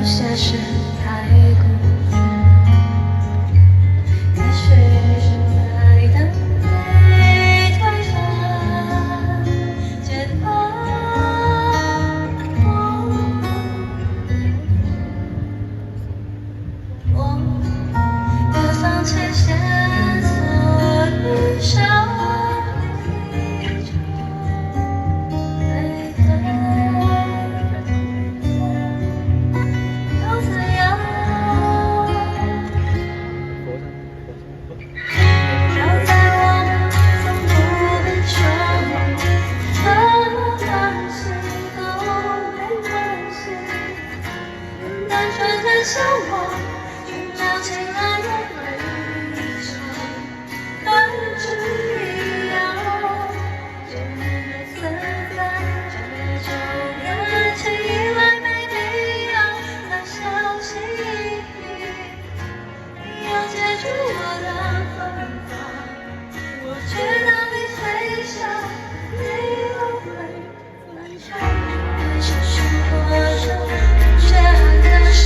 些事太固执，也许是在等你退下解放我别放弃线索与小离场。向往寻找起来的回声，断翅一样，坚韧的存在，这种感情依赖没必要那小心翼翼，你要接住我的芬芳，我知道你飞翔，你不会反常，是生活中缺憾的事。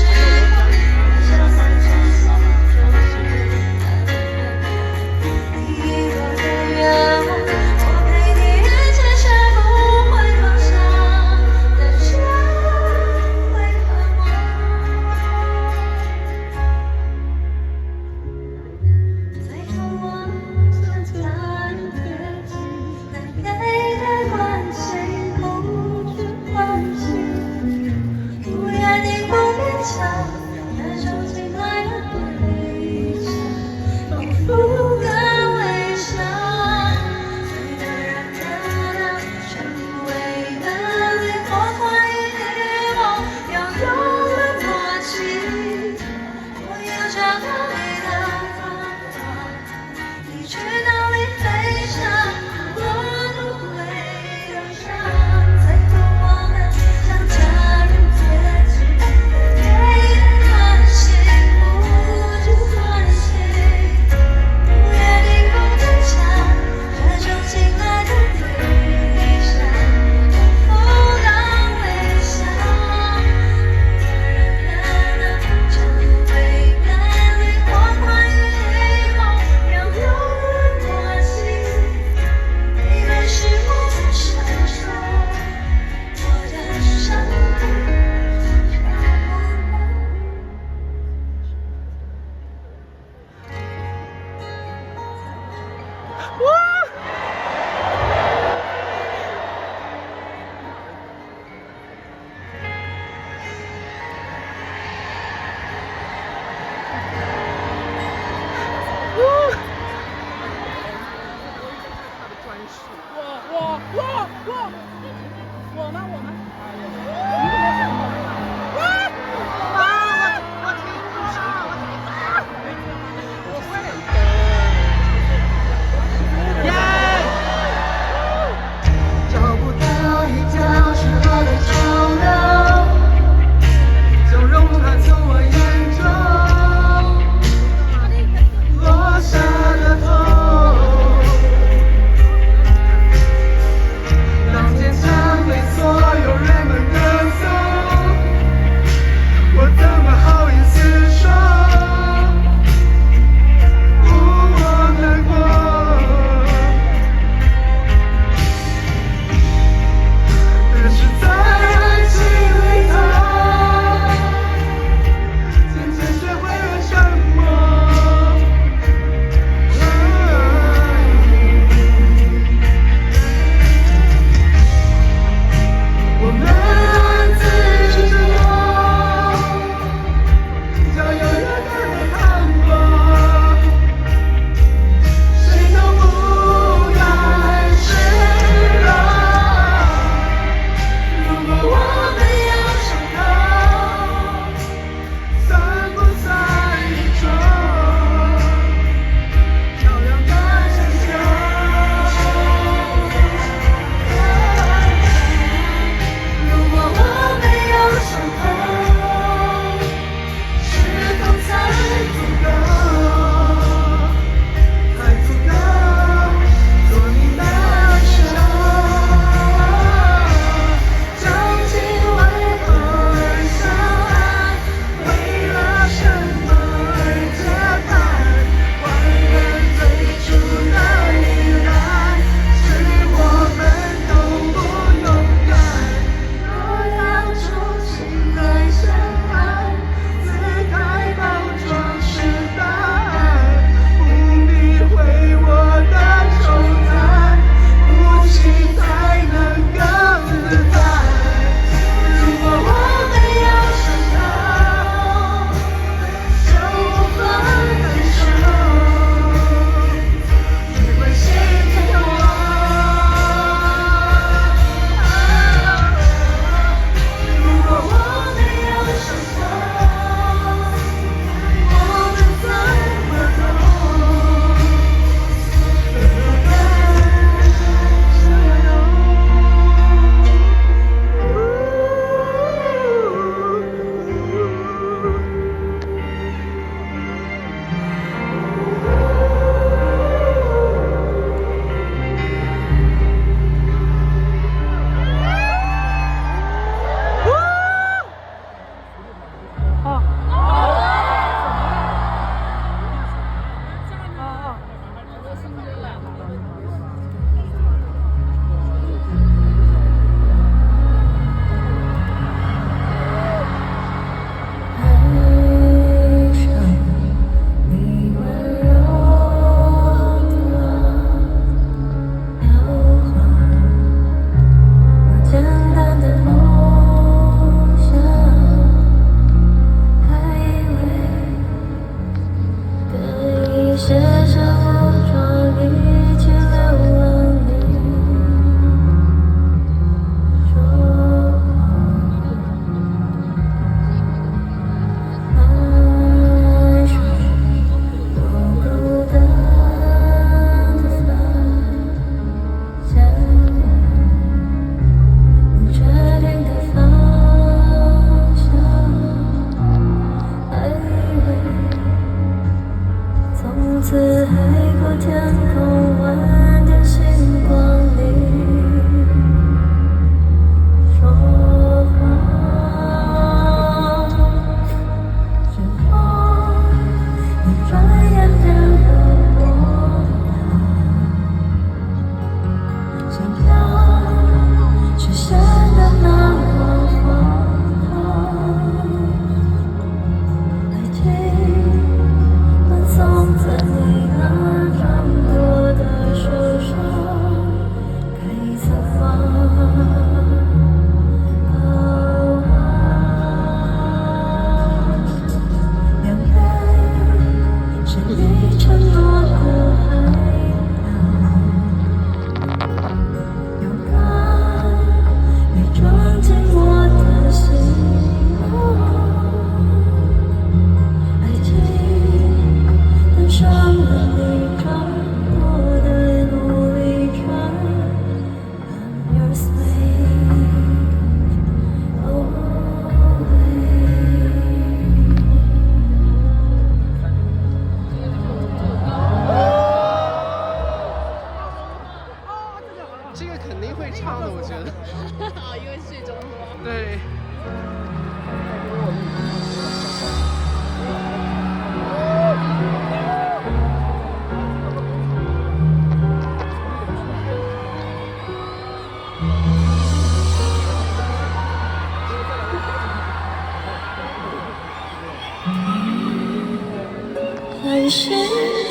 还是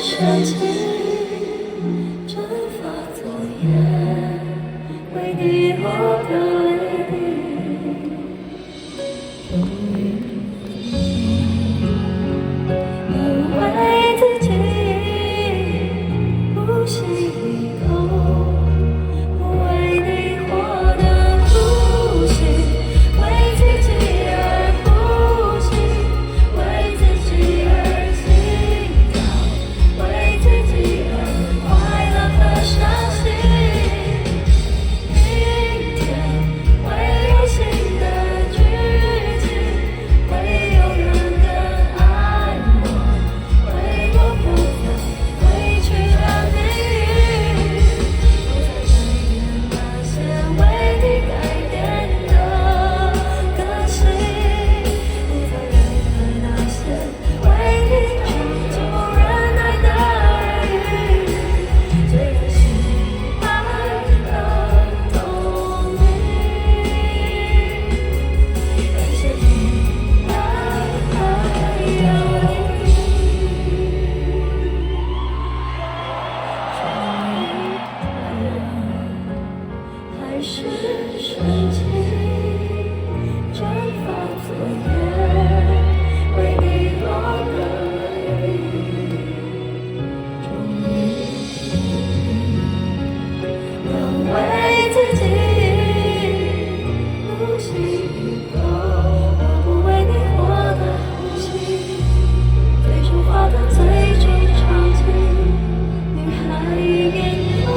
深情蒸发昨夜，为你我的泪滴，终于能为自己呼吸一口，为你活的呼吸，为自己而呼吸，为自己而心跳，为自己而快乐和伤心。明天会有新的剧情，会有人更爱我，为我不再委屈的命运，不再改变那些为你改变的个性，不再忍耐那些为你苦就忍耐的日语，最可惜爱的动力，感谢你还有你。还是深情蒸发昨夜，为你落的泪滴，终于能为自己呼吸一口，我不为你活的呼吸，最初化的最终场景，女孩眼中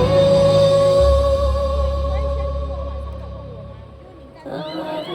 他的天。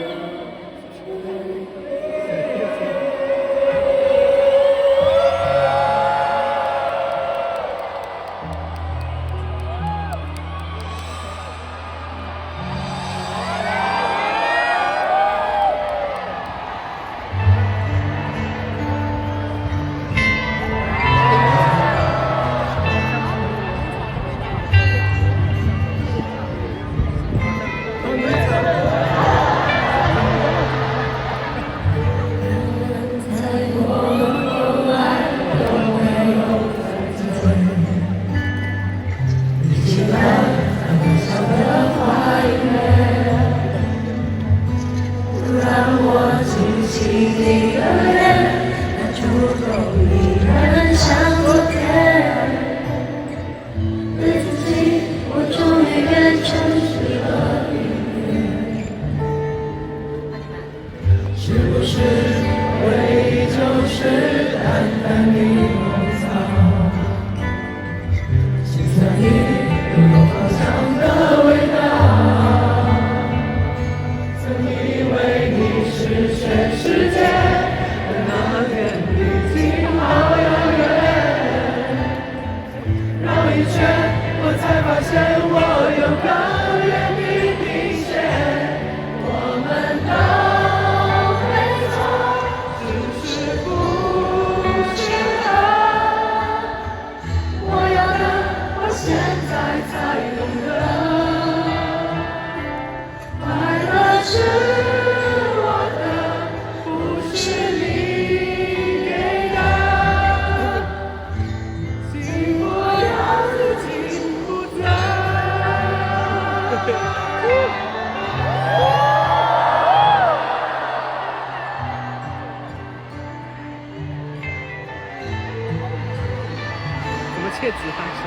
切子发生。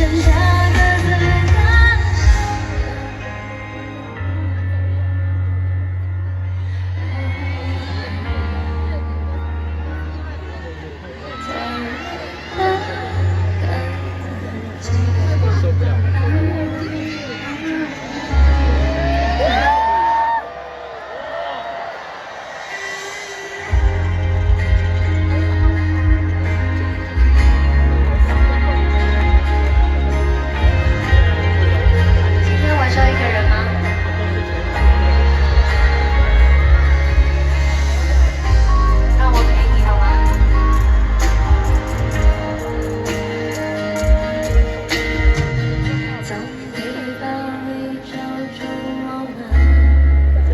剩下各自感受不了。今天晚上一个人吗？让我陪你好吗？从地方里找出我们的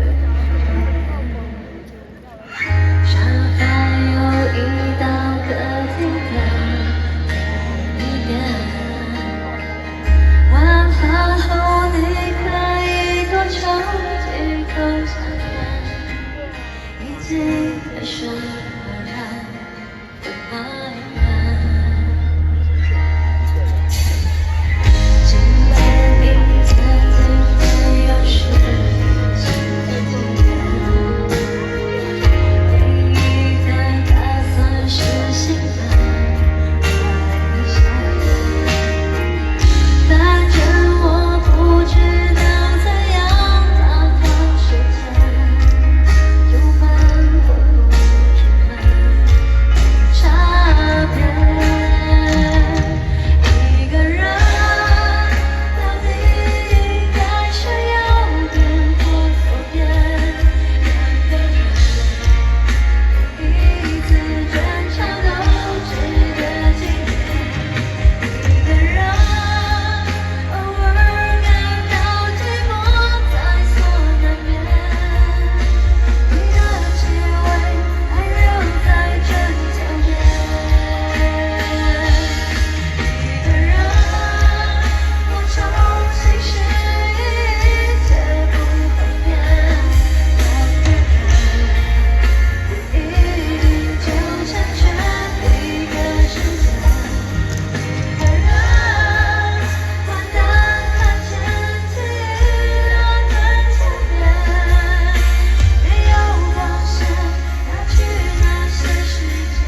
沙发有一道客厅的一边，晚饭后你可以多抽几口香烟，已经被生活染得爱人。尽管你曾经没有实现的体验，唯一的打算是心安理想。反正我不知道怎样打发时间，有分或不知分没差别。一个人到底应该是右边或左边？两个人每一次争吵都值得纪念。一个人偶尔感到寂寞在所难免，你的气味还留在枕头边。一个人，我重新试一切不会变。两个人不一定就成全一个世界。一个人，关灯看天气落在前面，没有光线，要去那些时间。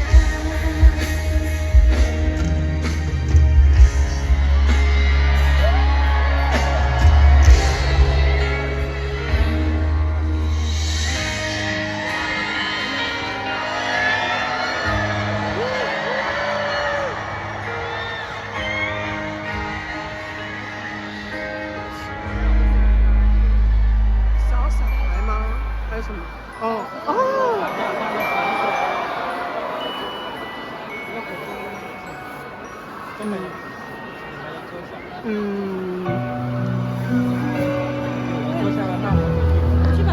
小孩吗？还是什么？哦哦。嗯。坐下来吧。去吧。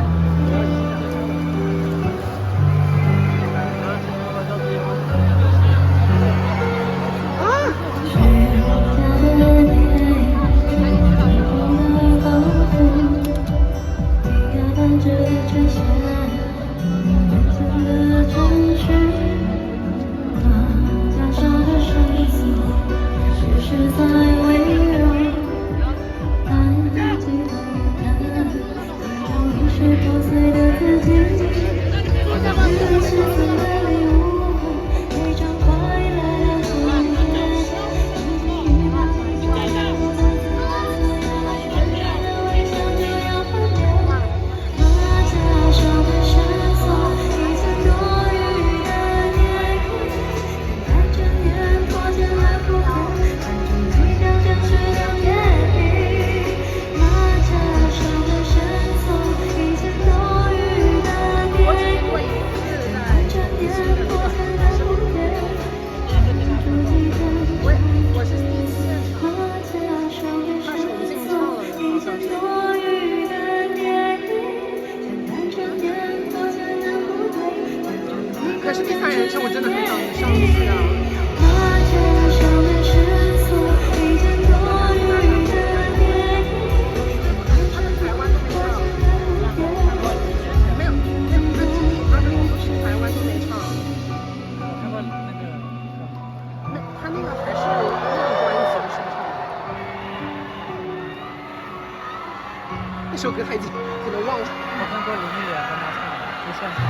那首歌他已经可能忘了。我看过林忆莲跟他唱的，就现场。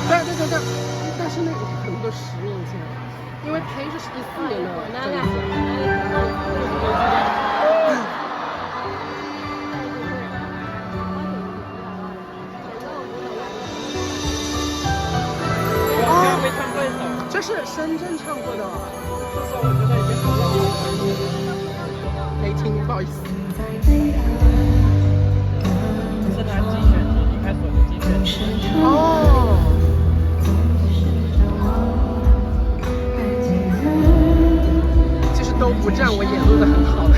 对，但是那个可能都10年前了，因为裴是14年的专辑。这是深圳唱过的，这首我觉得已经很老了，没听，不好意思。这是他精选集，离开所的精选集。哦。其实都不占我眼路的很好的。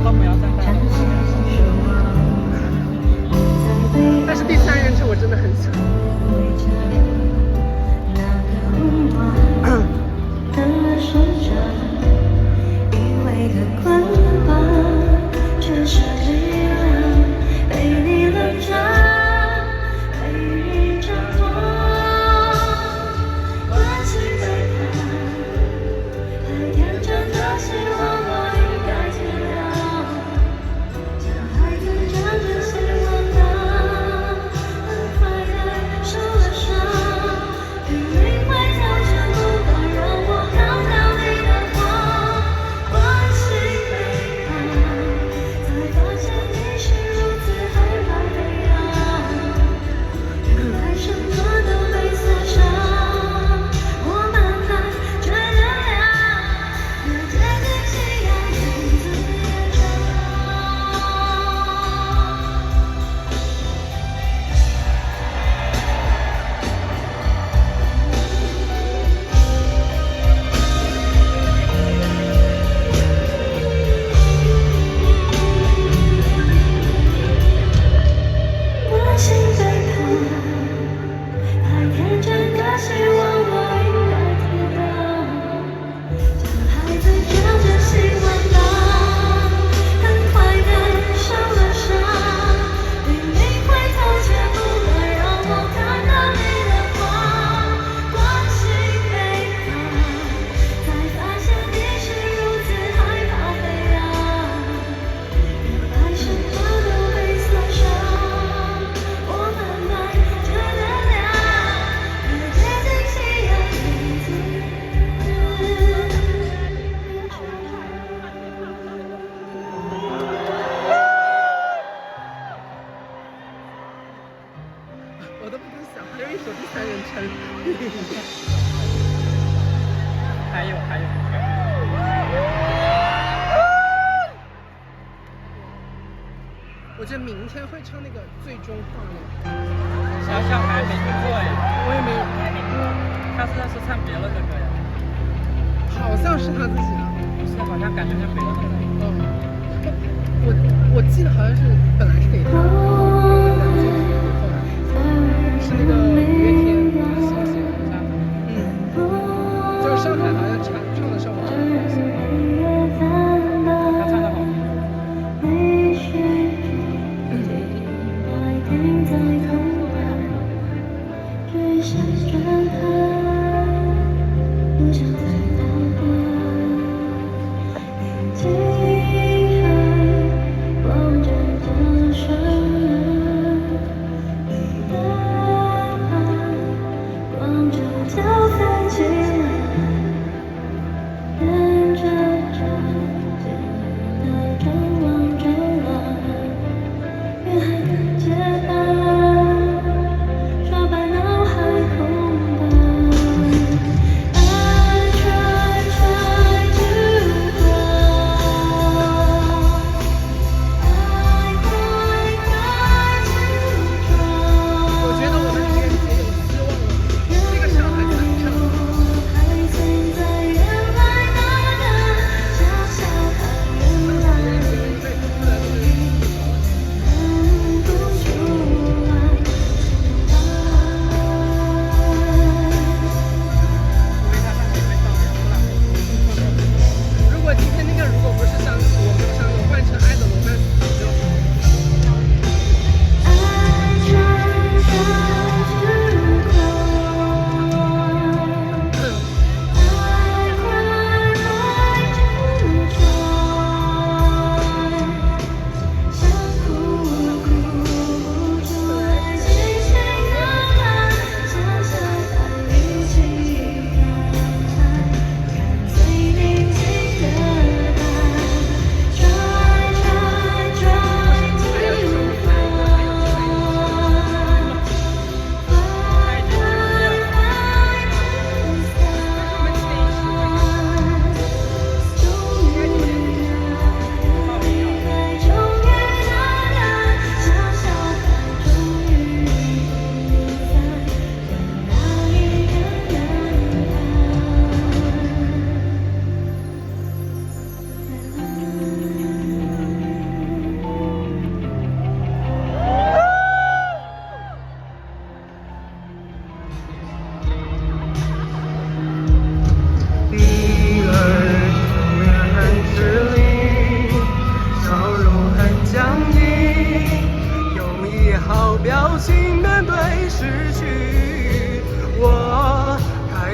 都不要站在。但是第3人称我真的很喜欢。还有，我觉得明天会唱那个最终画面。小孩没听过哎，我也没有。他是唱别人的歌呀？好像是他自己的。不是，好像感觉像别人的歌。我记得好像是本来是给他，是那个5月天他新写的。就是上海好像唱的时候我真的好喜欢。他唱的好。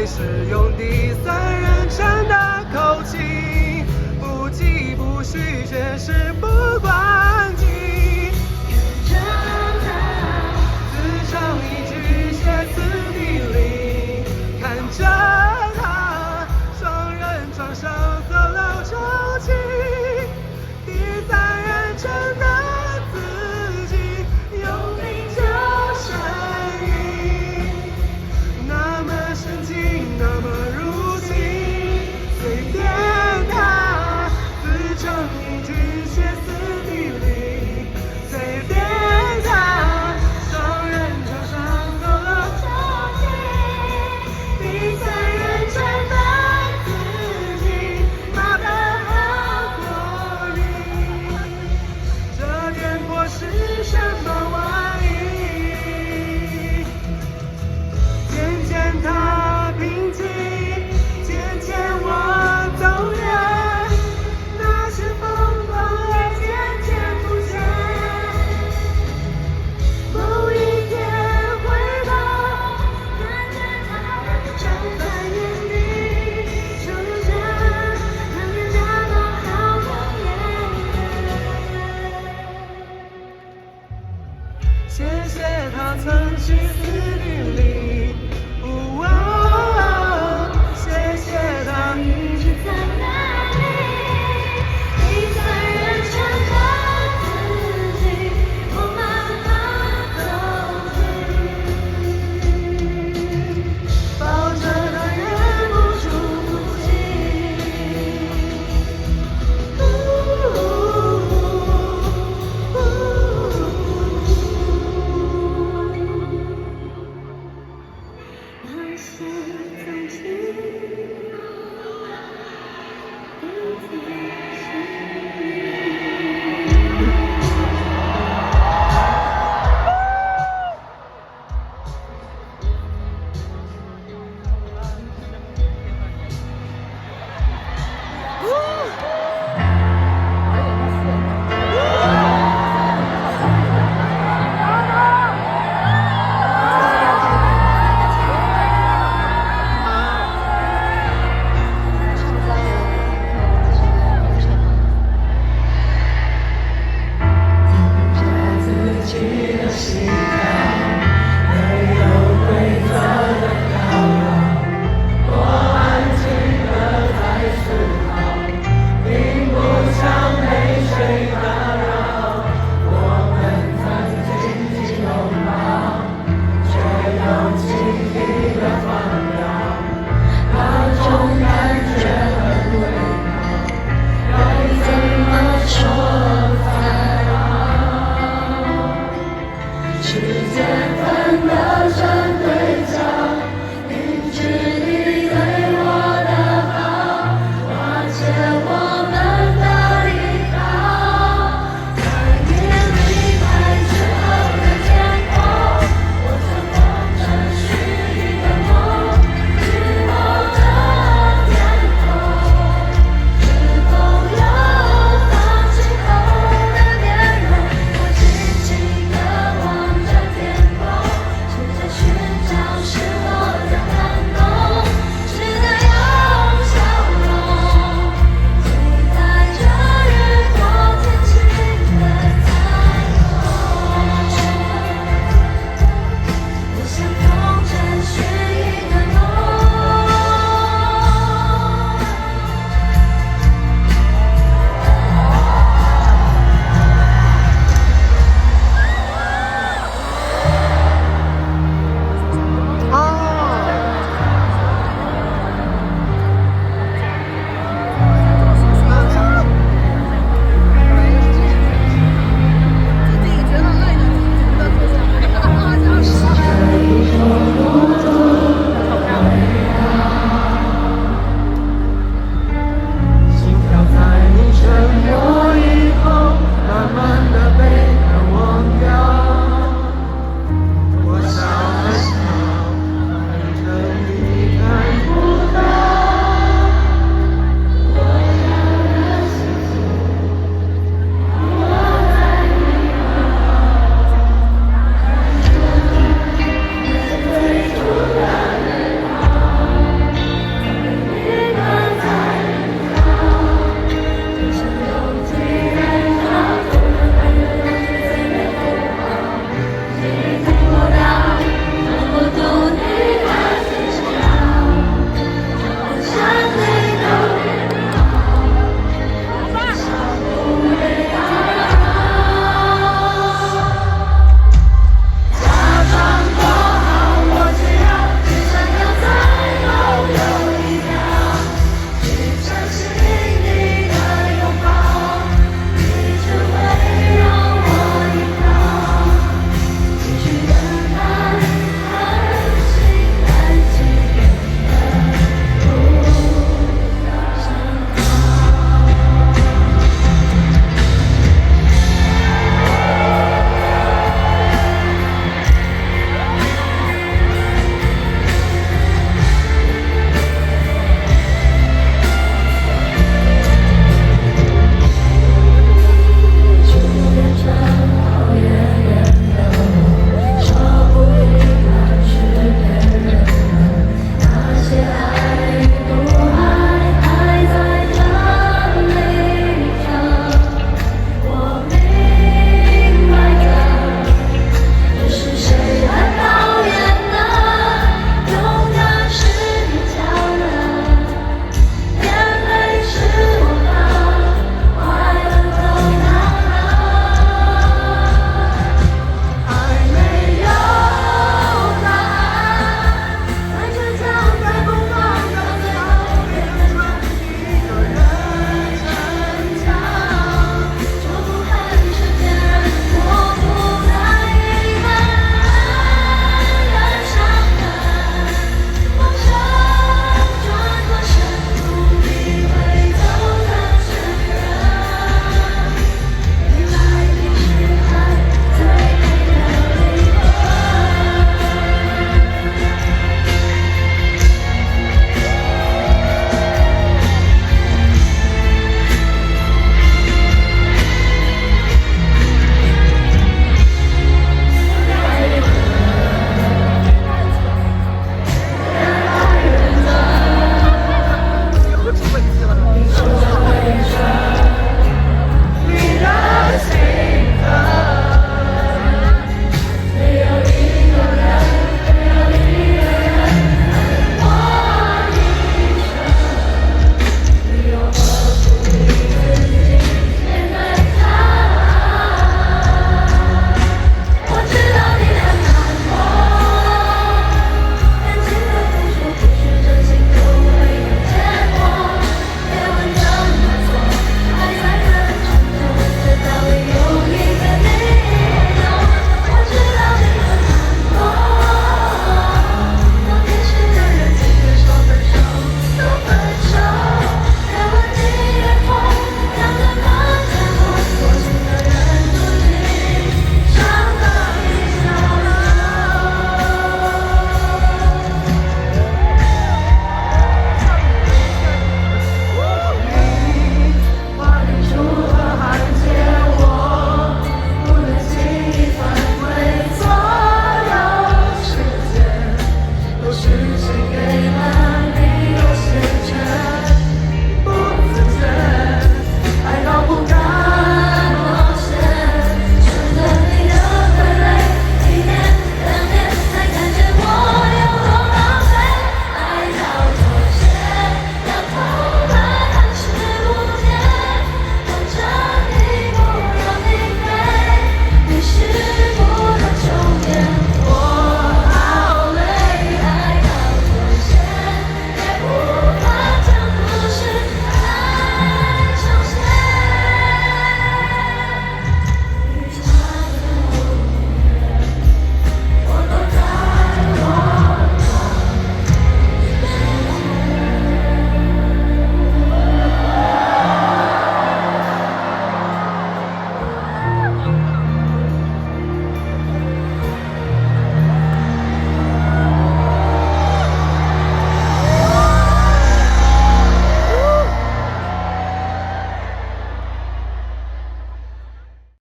是用第三人称的口气，不疾不徐，却是不关己。看着他，自成一句歇斯底里，看着他，双人床上solo抽泣，第三人称的自己，用力就声音，那么深情，那么入情，随便他，自成一句歇斯底里，随便他，双人床上solo抽泣，第三人称的自己，骂得好过瘾。这颠簸是什么玩意？渐渐他平静，渐渐我走远，那些疯狂也渐渐不见。某一天回头，看见他长在眼里，守着那年那么好的夜。谢谢他曾歇斯底里，谢谢他一直在哪里？第三人称的自己，我慢慢走近，抱着他忍不住哭泣。那些曾经彼此